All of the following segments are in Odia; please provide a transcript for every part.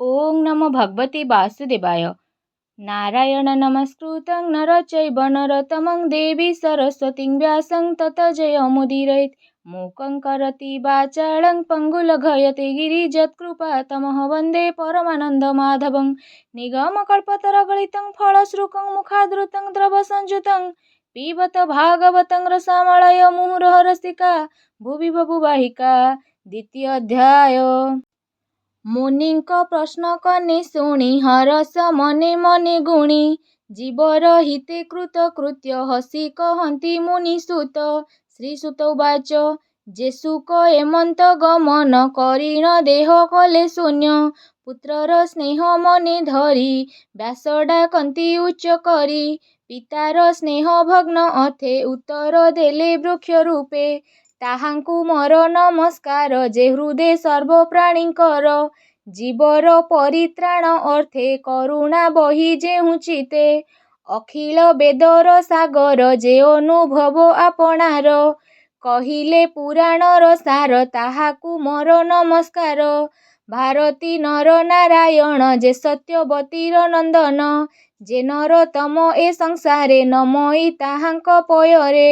ओं नमो भगवते वासुदेवाय। नारायण नमस्कृतं नरं चैव नरोत्तमं देवी सरस्वतीं व्यासं ततो जयमुदीरयेत्। मूकं करोति वाचालं पङ्गुलघयते गिरिजत्कृपातमः वन्दे परमानन्दमाधवं। निगमकल्पतरुगलितं फलश्रुतं मुखादृतं द्रवसंयुतं पिबत भागवतं रसमालयं मुहुरः रसिका भुवि बभूवाहिका। द्वितीय अध्याय। मुनिଙ୍କ प्रश्न कने शुणी हरस मने मने गुणी जीवर हिते कृत कृत्य हसी कहन्ति मुनिसुत। श्रीसुत उवाच जे सुख एमन्त गमन करिण देह कले शून्य पुत्रर स्नेह मने धरी व्यास डाकन्ति उच्च करी पितार स्नेह भग्न अर्थे उत्तर देले वृक्ष रूपे ताहाଙ୍କୁ ମୋର ନମସ୍କାର ଯେ ହୃଦେ ସର୍ବ ପ୍ରାଣୀଙ୍କର ଜୀବର ପରିତ୍ରାଣ ଅର୍ଥେ କରୁଣା ବହି ଯେଉଁ ଚିତେ ଅଖିଳ ବେଦର ସାଗର ଯେ ଅନୁଭବ ଆପଣାର କହିଲେ ପୁରାଣର ସାର ତାହାକୁ ମୋର ନମସ୍କାର। ଭାରତୀ ନର ନାରାୟଣ ଯେ ସତ୍ୟବତୀର ନନ୍ଦନ ଯେ ନରୋତ୍ତମ ଏ ସଂସାରେ ନମଇ ତାହାଙ୍କ ପୟରେ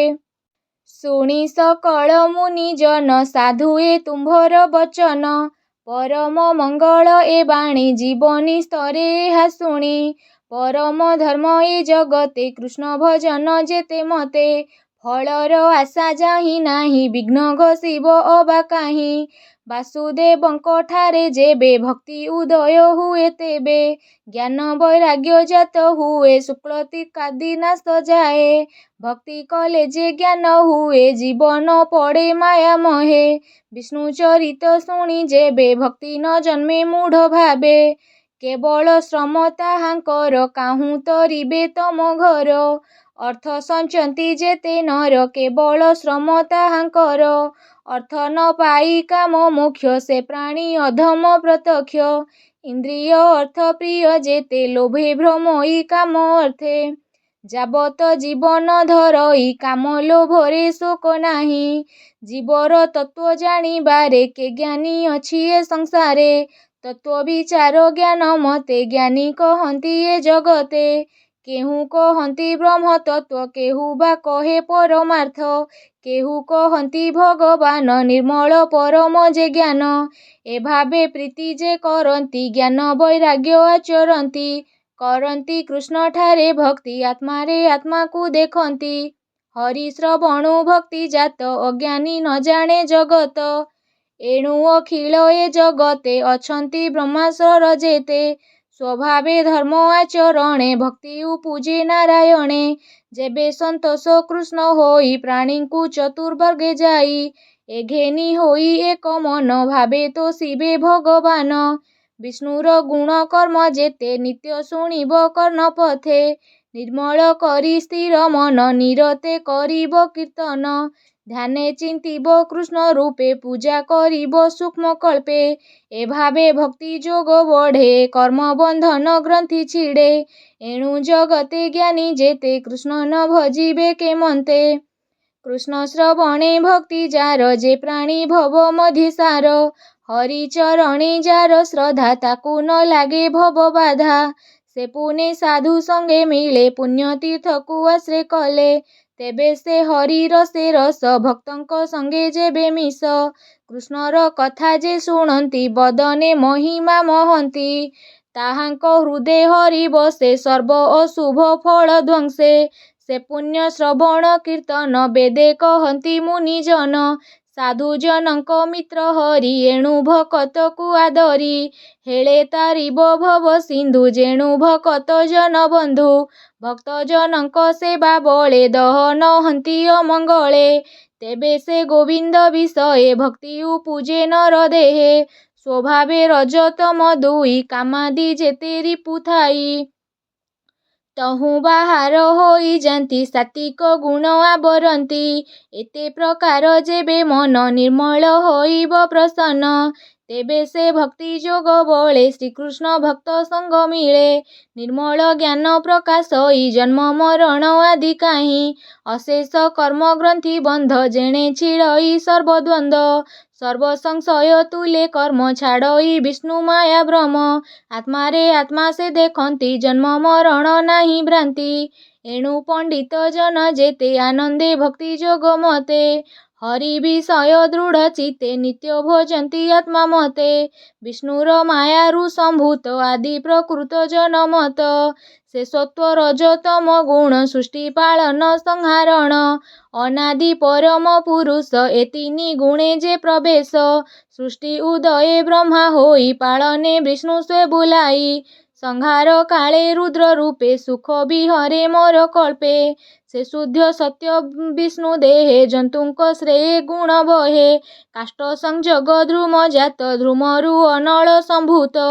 ଶୁଣି ସକଳ ମୁନିଜନ ସାଧୁ ଏ ତୁମ୍ଭର ବଚନ ପରମ ମଙ୍ଗଳ ଏ ବାଣୀ ଜୀବନୀ ସ୍ତରେ ଏହା ଶୁଣି ପରମ ଧର୍ମ ଏ ଜଗତେ କୃଷ୍ଣ ଭଜନ ଯେତେ ମତେ ଫଳର ଆଶା ଯାହିଁ ନାହିଁ ବିଘ୍ନ ଘୋଷିବ ଅବା କାହିଁ ବାସୁଦେବଙ୍କ ଠାରେ ଯେବେ ଭକ୍ତି ଉଦୟ ହୁଏ ତେବେ ଜ୍ଞାନ ବୈରାଗ୍ୟ ଜାତ ହୁଏ ଶୁକ୍ଳତିକାଦି ନାଶ ଯାଏ ଭକ୍ତି କଲେ ଯେ ଜ୍ଞାନ ହୁଏ ଜୀବନ ପଡ଼େ ମାୟା ମହେ ବିଷ୍ଣୁ ଚରିତ ଶୁଣି ଯେବେ ଭକ୍ତି ନ ଜନ୍ମେ ମୂଢ଼ ଭାବେ କେବଳ ଶ୍ରମ ତାହାଙ୍କର କାହୁଁ ତରିବେ ତମ ଘର ଅର୍ଥ ସଞ୍ଚନ୍ତି ଯେତେ ନର କେବଳ ଶ୍ରମ ତାହାଙ୍କର ଅର୍ଥ ନ ପାଇ କାମ ମୋକ୍ଷ ସେ ପ୍ରାଣୀ ଅଧମ ପ୍ରତ୍ୟକ୍ଷ ଇନ୍ଦ୍ରିୟ ଅର୍ଥ ପ୍ରିୟ ଯେତେ ଲୋଭେ ଭ୍ରମଇ କାମ ଅର୍ଥେ ଯାବତ ଜୀବନ ଧରଇ କାମ ଲୋଭରେ ଶୋକ ନାହିଁ ଜୀବର ତତ୍ତ୍ୱ ଜାଣିବାରେ କେ ଜ୍ଞାନୀ ଅଛି ଏ ସଂସାରେ ତତ୍ତ୍ୱ ବିଚାର ଜ୍ଞାନ ମତେ ଜ୍ଞାନୀ କହନ୍ତି ଏ ଜଗତେ କେହୁ କହନ୍ତି ବ୍ରହ୍ମ ତତ୍ତ୍ୱ କେହୁ ବା କହେ ପରମାର୍ଥ କେହୁ କହନ୍ତି ଭଗବାନ ନିର୍ମଳ ପରମ ଯେ ଜ୍ଞାନ ଏଭାବେ ପ୍ରୀତି ଯେ କରନ୍ତି ଜ୍ଞାନ ବୈରାଗ୍ୟ ଆଚରନ୍ତି କରନ୍ତି କୃଷ୍ଣଠାରେ ଭକ୍ତି ଆତ୍ମାରେ ଆତ୍ମାକୁ ଦେଖନ୍ତି ହରି ଶ୍ରବଣୁ ଭକ୍ତି ଜାତ ଅଜ୍ଞାନୀ ନ ଜାଣେ ଜଗତ ଏଣୁ ଅଖିଳ ଏ ଜଗତେ ଅଛନ୍ତି ବ୍ରହ୍ମାଶର ଯେତେ ସ୍ୱଭାବେ ଧର୍ମ ଆଚରଣେ ଭକ୍ତି ଉପୁଜେ ନାରାୟଣେ ଯେବେ ସନ୍ତୋଷ କୃଷ୍ଣ ହୋଇ ପ୍ରାଣୀଙ୍କୁ ଚତୁର୍ବର୍ଗେ ଯାଇ ଏଘେନି ହୋଇ ଏକ ମନ ଭାବେ ତୋଷିବେ ଭଗବାନ ବିଷ୍ଣୁର ଗୁଣ କର୍ମ ଯେତେ ନିତ୍ୟ ଶୁଣିବ କର୍ଣ୍ଣ ପଥେ ନିର୍ମଳ କରି ସ୍ଥିର ମନ ନିରତେ କରିବ କୀର୍ତ୍ତନ ଧ୍ୟାନେ ଚିନ୍ତିବ କୃଷ୍ଣ ରୂପେ ପୂଜା କରିବ ସୂକ୍ଷ୍ମ କଳ୍ପେ ଏଭାବେ ଭକ୍ତି ଯୋଗ ବଢ଼େ କର୍ମ ବନ୍ଧନ ଗ୍ରନ୍ଥି ଛିଡ଼େ ଏଣୁ ଜଗତେ ଜ୍ଞାନୀ ଯେତେ କୃଷ୍ଣ ନ ଭଜିବେ କେମନ୍ତେ କୃଷ୍ଣ ଶ୍ରବଣେ ଭକ୍ତି ଯାର ଯେ ପ୍ରାଣୀ ଭବ ମଧିସାର ହରି ଚରଣେ ଯାର ଶ୍ରଦ୍ଧା ତାକୁ ନ ଲାଗେ ଭବ ବାଧା ସେ ପୁନେ ସାଧୁ ସଙ୍ଗେ ମିଳେ ପୁଣ୍ୟ ତୀର୍ଥକୁ ଆଶ୍ରୟ କଲେ ତେବେ ସେ ହରିର ସେ ରସ ଭକ୍ତଙ୍କ ସଙ୍ଗେ ଯେବେ ମିଶ କୃଷ୍ଣର କଥା ଯେ ଶୁଣନ୍ତି ବଦନେ ମହିମା ମହନ୍ତି ତାହାଙ୍କ ହୃଦେ ହରି ବସେ ସର୍ବ ଅଶୁଭ ଫଳ ଧ୍ୱଂସେ ସେ ପୁଣ୍ୟ ଶ୍ରବଣ କୀର୍ତ୍ତନ ବେଦେ କହନ୍ତି ମୁନିଜନ ସାଧୁଜନଙ୍କ ମିତ୍ର ହରି ଏଣୁ ଭକତକୁ ଆଦରି ହେଳେ ତାରିବ ଭବ ସିନ୍ଧୁ ଯେଣୁ ଭକତ ଜନ ବନ୍ଧୁ ଭକ୍ତ ଜନଙ୍କ ସେବା ବଳେ ଦହନ ହନ୍ତି ଅମଙ୍ଗଳେ ତେବେ ସେ ଗୋବିନ୍ଦ ବିଷये ଭକ୍ତି ଉପୁଜେ ନର ଦେହେ ସ୍ୱଭାବେ ରଜତମ ଦୁଇ କାମାଦି ଯେତେ ରିପୁ ଥାଇ ତହୁଁ ବାହାର ହୋଇଯାନ୍ତି ସାତ୍ୱିକ ଗୁଣ ଆବରନ୍ତି ଏତେ ପ୍ରକାର ଯେବେ ମନ ନିର୍ମଳ ହୋଇବ ପ୍ରସନ୍ନ ତେବେ ସେ ଭକ୍ତି ଯୋଗ ବଳେ ଶ୍ରୀକୃଷ୍ଣ ଭକ୍ତ ସଙ୍ଗ ମିଳେ। ନିର୍ମଳ ଜ୍ଞାନ ପ୍ରକାଶ ଇ ଜନ୍ମ ମରଣ ଆଦି କାହିଁ। ଅଶେଷ କର୍ମ ଗ୍ରନ୍ଥି ବନ୍ଧ ଯେଣେ ଛିଡ଼ଇ ସର୍ବଦ୍ୱନ୍ଦ। ସର୍ବ ସଂଶୟ ତୁଲେ କର୍ମ ଛାଡ଼ଇ ବିଷ୍ଣୁ ମାୟା ଭ୍ରମ। ଆତ୍ମାରେ ଆତ୍ମା ସେ ଦେଖନ୍ତି ଜନ୍ମ ମରଣ ନାହିଁ ଭ୍ରାନ୍ତି। ଏଣୁ ପଣ୍ଡିତ ଜନ ଯେତେ ଆନନ୍ଦେ ଭକ୍ତି ଯୋଗ ମତେ। ହରି ବିଷୟ ଦୃଢ଼ ଚିତ୍ତେ ନିତ୍ୟ ଭଜନ୍ତି ଆତ୍ମା ମତେ। ବିଷ୍ଣୁର ମାୟାରୁ ସମ୍ଭୂତ ଆଦି ପ୍ରକୃତ ଜନମତ। ସେ ସତ୍ୱ ରଜ ତମ ଗୁଣ ସୃଷ୍ଟି ପାଳନ ସଂହାରଣ। ଅନାଦି ପରମ ପୁରୁଷ ଏ ତିନି ଗୁଣେ ଯେ ପ୍ରବେଶ। ସୃଷ୍ଟି ଉଦୟେ ବ୍ରହ୍ମା ହୋଇ ପାଳନେ ବିଷ୍ଣୁ ସ୍ୱେ ବୁଲାଇ। ସଂହାର କାଳେ ରୁଦ୍ର ରୂପେ ସୁଖ ବିହରେ ମୋର କଳ୍ପେ। ସେ ଶୁଦ୍ଧ ସତ୍ୟ ବିଷ୍ଣୁ ଦେହେ ଜନ୍ତୁଙ୍କ ଶ୍ରେୟ ଗୁଣ ବହେ। କାଷ୍ଠ ସଂଯୋଗ ଧ୍ରୁମ ଜାତ ଧ୍ରୁମରୁ ଅନଳ ସମ୍ଭୂତ।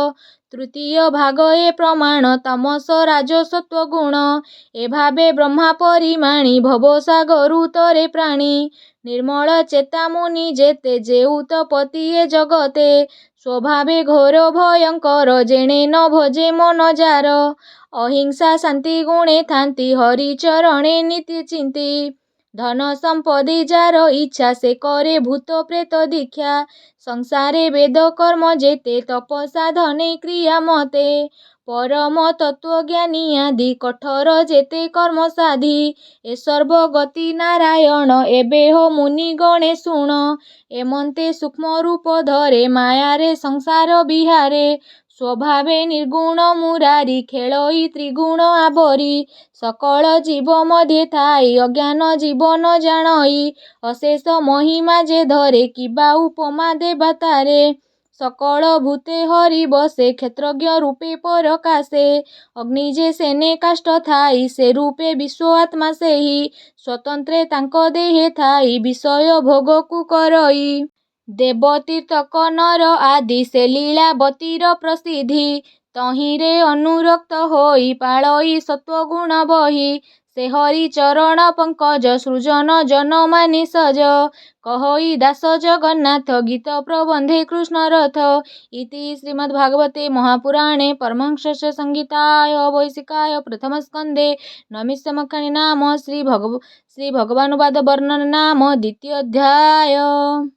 ତୃତୀୟ ଭାଗ ଏ ପ୍ରମାଣ ତାମସ ରାଜ ସତ୍ୱ ଗୁଣ। ଏ ଭାବେ ବ୍ରହ୍ମା ପରିମାଣି ଭବ ସାଗରୁ ତରେ ପ୍ରାଣୀ। ନିର୍ମଳ ଚେତା ମୁନି ଯେତେ ଯେଉତ ପତି ଏ ଜଗତେ। ସ୍ୱଭାବେ ଘୋର ଭୟଙ୍କର ଯେଣେ ନ ଭଜେ ମନ ଯାର। ଅହିଂସା ଶାନ୍ତି ଗୁଣେ ଥାନ୍ତି ହରି ଚରଣେ ନିତ୍ୟ ଚିନ୍ତି। ଧନ ସମ୍ପତ୍ତି ଯାର ଇଚ୍ଛା ସେ କରେ ଭୂତ ପ୍ରେତ ଦୀକ୍ଷା। ସଂସାରେ ବେଦ କର୍ମ ଯେତେ ତପ ସାଧନେ କ୍ରିୟା ମତେ। ପରମ ତତ୍ତ୍ୱଜ୍ଞାନୀ ଆଦି କଠୋର ଯେତେ କର୍ମ ସାଧି। ଏ ସର୍ବ ଗତି ନାରାୟଣ ଏବେ ହୋ ମୁନି ଗଣେ ଶୁଣ। ଏମନ୍ତେ ସୂକ୍ଷ୍ମ ରୂପ ଧରେ ମାୟାରେ ସଂସାର ବିହାରେ। ସ୍ୱଭାବେ ନିର୍ଗୁଣ ମୁରାରି ଖେଳଇ ତ୍ରିଗୁଣ ଆବରି। ସକଳ ଜୀବ ମଧ୍ୟେ ଥାଇ ଅଜ୍ଞାନ ଜୀବ ନ ଜାଣଇ। ଅଶେଷ ମହିମା ଯେ ଧରେ କିବା ଉପମା ଦେବା ତାରେ। ସକଳ ଭୂତେ ହରି ବସେ କ୍ଷେତ୍ରଜ୍ଞ ରୂପେ ପରକାଶେ। ଅଗ୍ନି ଯେ ସେନେ କାଷ୍ଠ ଥାଇ ସେ ରୂପେ ବିଶ୍ୱ ଆତ୍ମା ସେହି। ସ୍ୱତନ୍ତ୍ରେ ତାଙ୍କ ଦେହେ ଥାଇ ବିଷୟ ଭୋଗକୁ କରଇ। ଦେବ ତୀର୍ଥକ ନର ଆଦି ସେ ଲୀଳାବତୀର ପ୍ରସିଦ୍ଧି। ତହିଁରେ ଅନୁରକ୍ତ ହୋଇ ପାଳଇ ସତ୍ୱଗୁଣ ବହି। ସେ ହରି ଚରଣ ପଙ୍କଜ ସୃଜନ ଜନ ମାନେ ସଜ। କହଇ ଦାସ ଜଗନ୍ନାଥ ଗୀତ ପ୍ରବନ୍ଧେ କୃଷ୍ଣ ରଥ। ଇତି ଶ୍ରୀମଦ୍ଭାଗବତେ ମହାପୁରାଣେ ପରମହଂସ ସଂହିତାୟ ବୈଶିକାୟ ପ୍ରଥମ ସ୍କନ୍ଧେ ନୈମିଷାରଣ୍ୟକ ନାମ ଶ୍ରୀ ଭଗବାନୁବାଦ ବର୍ଣ୍ଣନ ନାମ ଦ୍ୱିତୀୟ ଅଧ୍ୟାୟ।